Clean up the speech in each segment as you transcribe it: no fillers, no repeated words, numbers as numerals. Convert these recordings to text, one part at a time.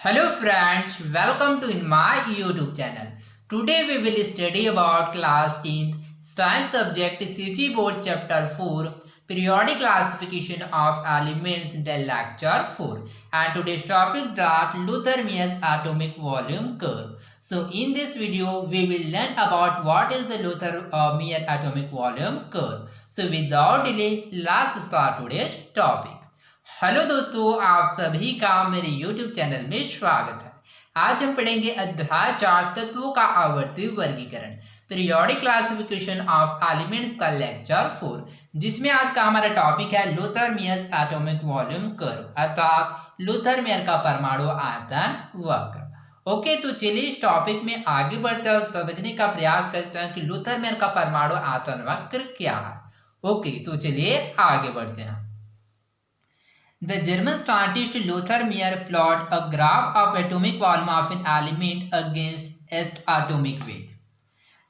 Hello friends, welcome to in my YouTube channel. Today we will study about class 10th science subject CG board chapter 4 periodic classification of elements in the lecture 4 and today's topic that Luther-Meier's atomic volume curve. So in this video we will learn about what is the Luther-Meyer atomic volume curve. So without delay let's start today's topic. Hello दोस्तों, आप सभी का मेरे YouTube channel में स्वागत है। आज हम पढ़ेंगे अध्याय 4 तत्वों का आवर्ती वर्गीकरण पीरियोडिक क्लासिफिकेशन ऑफ एलिमेंट्स का लेक्चर 4, जिसमें आज का हमारा टॉपिक है लूथर-मेयर्स एटॉमिक वॉल्यूम कर्व अर्थात लूथर-मेयर का परमाणु आयतन वक्र। ओके, तो चलिए इस टॉपिक में आगे बढ़ते हैं और समझने का प्रयास करते हैं कि लूथर-मेयर का परमाणु आयतन वक्र क्या है। ओके, तो चलिए आगे बढ़ते हैं। The German scientist Lothar Meyer plotted a graph of atomic volume of an element against its atomic weight.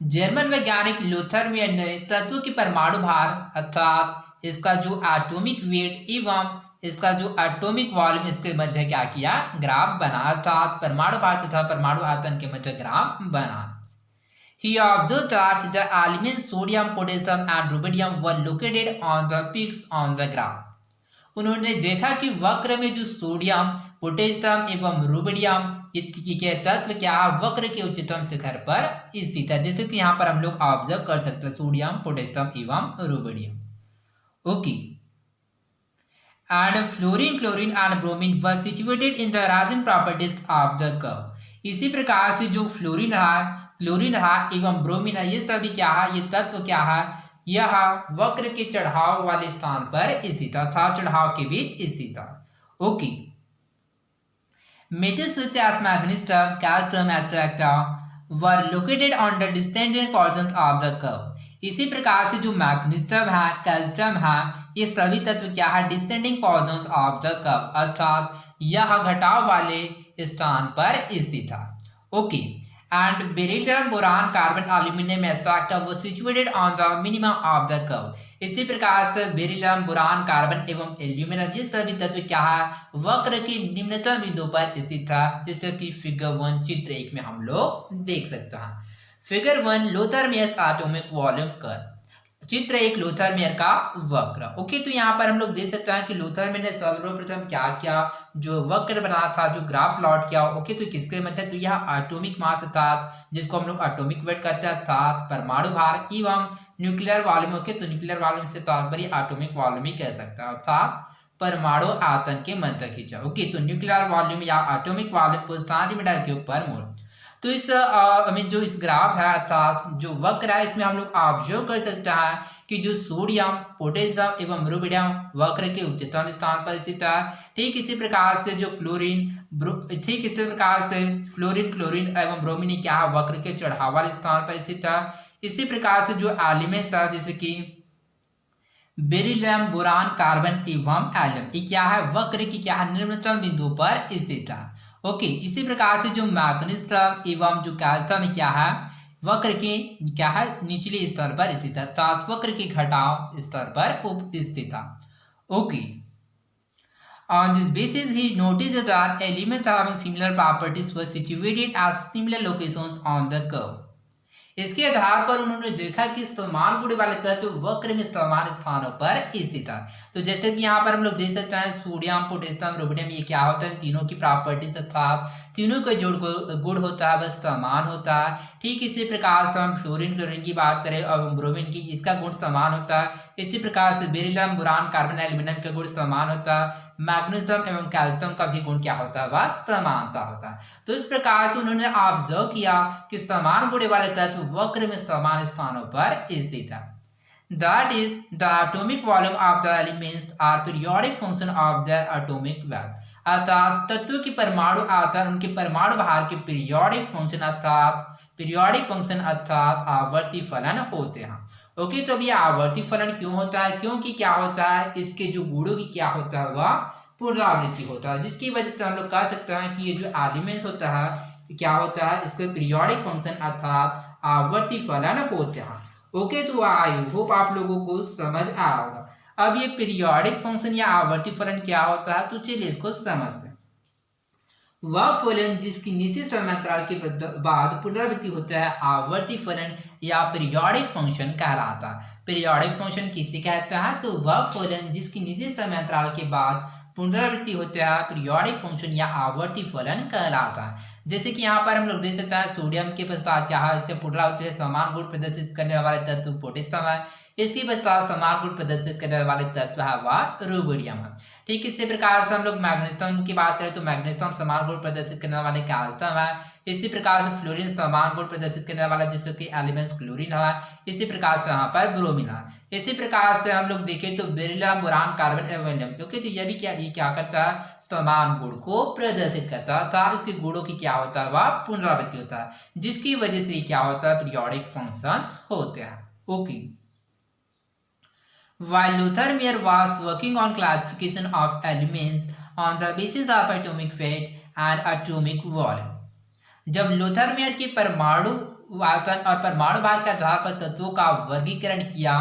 German वैज्ञानिक लूथर मेयर ने तत्व की परमाणु भार अर्थात इसका जो एटॉमिक वेट एवं इसका जो एटॉमिक वॉल्यूम इसके मध्य क्या किया, ग्राफ बना अर्थात परमाणु भार तथा परमाणु आयतन के मध्य ग्राफ बना। He observed that the elements sodium, potassium and rubidium were located on the peaks on the graph. उन्होंने देखा कि वक्र में जो सोडियम, पोटेशियम एवं रुबिडियम के तत्व क्या वक्र के उच्चतम शिखर पर स्थित है, जैसे कि यहाँ पर हम लोग ऑब्जर्व कर सकते हैं सोडियम, पोटेशियम एवं rubidium. Okay, and fluorine, chlorine and bromine were situated in the rising properties of the curve. इसी प्रकार से जो फ्लोरीन है, क्लोरीन है एवं ब्रोमीन है, ये सभी क्या है, ये तत्व क्या है, यह वक्र के चढ़ाव वाले स्थान पर स्थित था, चढ़ाव के बीच स्थित था। Okay, metals such as magnesium, calcium, etc. were located on the descending portions of the curve. इसी प्रकार से जो मैग्नीशियम है, कैल्शियम है, ये सभी तत्व क्या है, descending portions of the curve अर्थात यह घटाव वाले स्थान पर स्थित था। Okay, and beryllium, boron, carbon, aluminum, etc. was situated on the minimum of the curve. इसी प्रकार से बेरिलियम, बोरान, कार्बन एवं एल्यूमिनियम ये सभी तत्व क्या है, वक्र की निम्नतम बिंदु पर स्थित था, जैसे कि फिगर 1 चित्र 1 में हम लोग देख सकते हैं। Figure 1 Luther-Myers atomic volume curve, चित्र 1 लूथर-मेयर का वक्र। ओके, तो यहाँ पर हम लोग देख सकते हैं कि लूथर-मेयर ने सर्वप्रथम क्या किया, जो वक्र बना था, जो ग्राफ प्लॉट किया। ओके, तो किसके मतलब, तो यह एटॉमिक मास अर्थात जिसको हम लोग एटॉमिक वेट कहते हैं अर्थात परमाणु भार एवं न्यूक्लियर वॉल्यूम। ओके, तो न्यूक्लियर वॉल्यूम से तात्पर्य एटॉमिक वॉल्यूम ही कह सकता है अर्थात परमाणु आयतन के मध्य खींचा। ओके, तो न्यूक्लियर वॉल्यूम या एटॉमिक वॉल्यूम पर सेंटीमीटर के ऊपर मोल। तो इस जो इस ग्राफ है अर्थात जो वक्र है, इसमें हम लोग ऑब्जर्व कर सकते हैं कि जो सोडियम, पोटेशियम एवं रुबिडियम वक्र के उच्चतम स्थान पर स्थित है। ठीक इसी प्रकार से जो ठीक इसी प्रकार से फ्लोरीन, क्लोरीन एवं ब्रोमीन क्या है, वक्र के चढ़ाव वाले स्थान पर स्थित है। इसी प्रकार से जो एलिमेंट्स है जैसे कि बेरिलियम, बोरान, कार्बन एवं एलियम, ये क्या है, वक्र की क्या है, निम्नतम बिंदु पर स्थित है। ओके, इसी प्रकार से जो मैग्नीशियम एवं जो कैल्शियम क्या है, वक्र के क्या है, निचले स्तर पर स्थित है अर्थात वक्र के घटाव स्तर पर स्थित है। Okay, on this basis he noticed that elements having similar properties were situated at similar locations on the curve. इसके आधार पर उन्होंने देखा कि समान गुण वाले तत्व वक्र में समान स्थानों पर स्थित है। तो जैसे कि यहाँ पर हम लोग देख सकते हैं सोडियम, पोटेशियम, रुबिडियम ये क्या होता है, तीनों की प्रॉपर्टीज अर्थात तीनों का जो गुण होता है वह समान होता है। ठीक इसी प्रकार से हम फ्लोरीन, क्लोरीन की बात करें और ब्रोमीन की, इसका गुण समान होता है। इसी प्रकार से बेरिलियम, बोरान, कार्बन, एल्यूमिनियम का गुण समान होता है। मैग्नीशियम एवं कैल्शियम का भी गुण क्या होता है, वह समानता होता है। तो इस प्रकार से उन्होंने ऑब्जर्व किया कि समान गुण वाले तत्व वक्र में समान स्थानों पर स्थित है। That is, the atomic volume of the elements are periodic function of their atomic mass. अर्थात तत्वों की परमाणु आयतन उनके परमाणु भार के पीरियोडिक फंक्शन अर्थात आवर्ती फलन होते हैं। ओके, तो अब ये आवर्ती फलन क्यों होता है, क्योंकि क्या होता है, इसके जो गुणों की क्या होता है, वह पुनरावृत्ति होता है, जिसकी वजह से हम लोग कह सकते हैं कि ये जो एलिमेंट्स होता है क्या होता है, इसके पीरियोडिक फंक्शन अर्थात आवर्ती फलन होते हैं। ओके, तो आई होप आप लोगों को समझ आया होगा। अब ये पीरियोडिक फंक्शन या आवर्ती फलन क्या होता है, तो चलिए इसको समझते हैं। वह फलन जिसकी निश्चित समयांतराल के बाद पुनरावृत्ति होता है आवर्ती फलन या पीरियोडिक फंक्शन कहलाता है। पीरियोडिक फंक्शन किसे कहता है? तो वह फलन जिसकी निश्चित समयांतराल के बाद पुनरावृत्ति होता है पीरियोडिक फंक्शन या आवर्ती फलन कहलाता है। जैसे कि यहाँ पर हम लोग देख सकते हैं सोडियम के पश्चात क्या है, इसके पुनरावृत्ति से समान गुण प्रदर्शित करने वाले तत्व पोटेशियम है, इसके पश्चात समान गुण प्रदर्शित करने वाले तत्व है वह रुबिडियम है। ठीक इसी प्रकार से हम लोग मैग्नीशियम की बात करें तो मैग्नीशियम समान गुण प्रदर्शित करने वाले कैल्शियम है। इसी प्रकार से फ्लोरीन समान गुण प्रदर्शित करने वाला जैसे कि एलिमेंट्स क्लोरीन है। इसी प्रकार से यहाँ पर ब्रोमीन है। इसी प्रकार से हम लोग देखें तो बेरिलियम बोरान कार्बन एल्यूमिनियम, क्योंकि तो ये क्या करता है, समान गुण को प्रदर्शित करता था। इसके गुणों की क्या होता है, वह पुनरावृत्ति होता है, जिसकी वजह से क्या होता है, पीरियोडिक फंक्शंस होते हैं। Okay. While Lothar Meyer was working on classification of elements on the basis of atomic weight and atomic volumes, जब लोथर मेयर की परमाणु आयतन और परमाणु भार के आधार पर तत्वों का वर्गीकरण किया।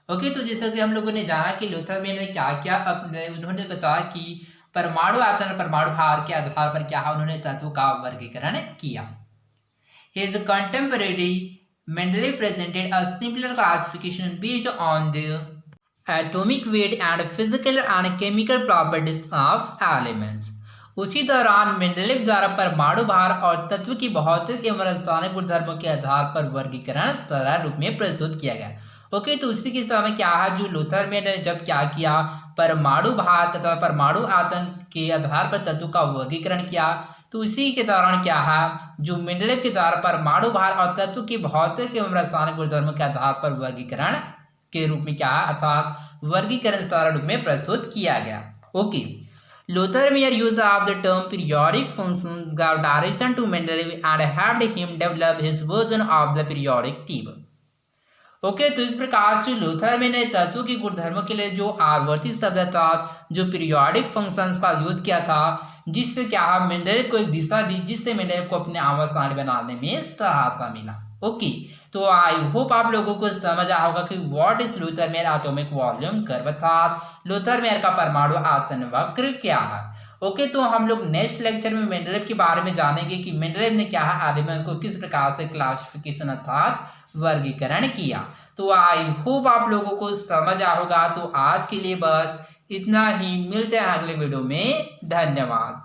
ओके, तो जैसे कि हम लोगों ने जाना कि लोथर मेयर ने क्या किया, उन्होंने बताया कि परमाणु आयतन और परमाणु भार के आधार पर क्या है, उन्होंने तत्वों का वर्गीकरण किया। His contemporary Mendeleev presented a simpler classification based on the atomic weight and physical and chemical properties of elements। उसी दौरान मेंडलीव द्वारा परमाणु भार और तत्व की भौतिक एवं रासायनिक गुणधर्मों के आधार पर वर्गीकरण सरल रूप में प्रस्तुत किया गया। ओके, तो उसी के समय क्या है, जो लोथर मेयर ने जब क्या किया, परमाणु भार तथा परमाणु आयतन के आधार पर तत्व का वर्गीकरण किया, तो उसी के दौरान क्या है, जो मेंडलीव के द्वारा परमाणु भार और तत्व की भौतिक एवं रासायनिक गुणधर्मों के आधार पर वर्गीकरण के रूप में क्या है, अर्थात वर्गीकरण सरल रूप में प्रस्तुत किया गया। Okay, Lothar Meyer used of the term periodic function gave direction to Mendeleev and helped him develop his version of the periodic table। Okay, तो इस प्रकार से लोथर मेयर ने तत्वों के गुणधर्मों के लिए जो आवर्ती शब्द था, जो पीरियोडिक फंक्शंस का यूज किया था, जिससे क्या मेंडलीव को एक दिशा दी, जिससे मेंडलीव को अपने आवर्त बनाने में सहायता मिला। ओके, तो आई होप आप लोगों को समझ आया होगा कि what is Lothar Meyer atomic volume curve, अर्थात लोथर मेयर का परमाणु आयतन वक्र क्या है। ओके, तो हम लोग नेक्स्ट लेक्चर में मेंडलीव के बारे में जानेंगे कि मेंडलीव ने क्या है, एलिमेंट को किस प्रकार से क्लासिफिकेशन अर्थात वर्गीकरण किया। तो आई होप आप लोगों को समझ आया होगा। तो आज के लिए बस इतना ही, मिलते हैं अगले वीडियो में। धन्यवाद।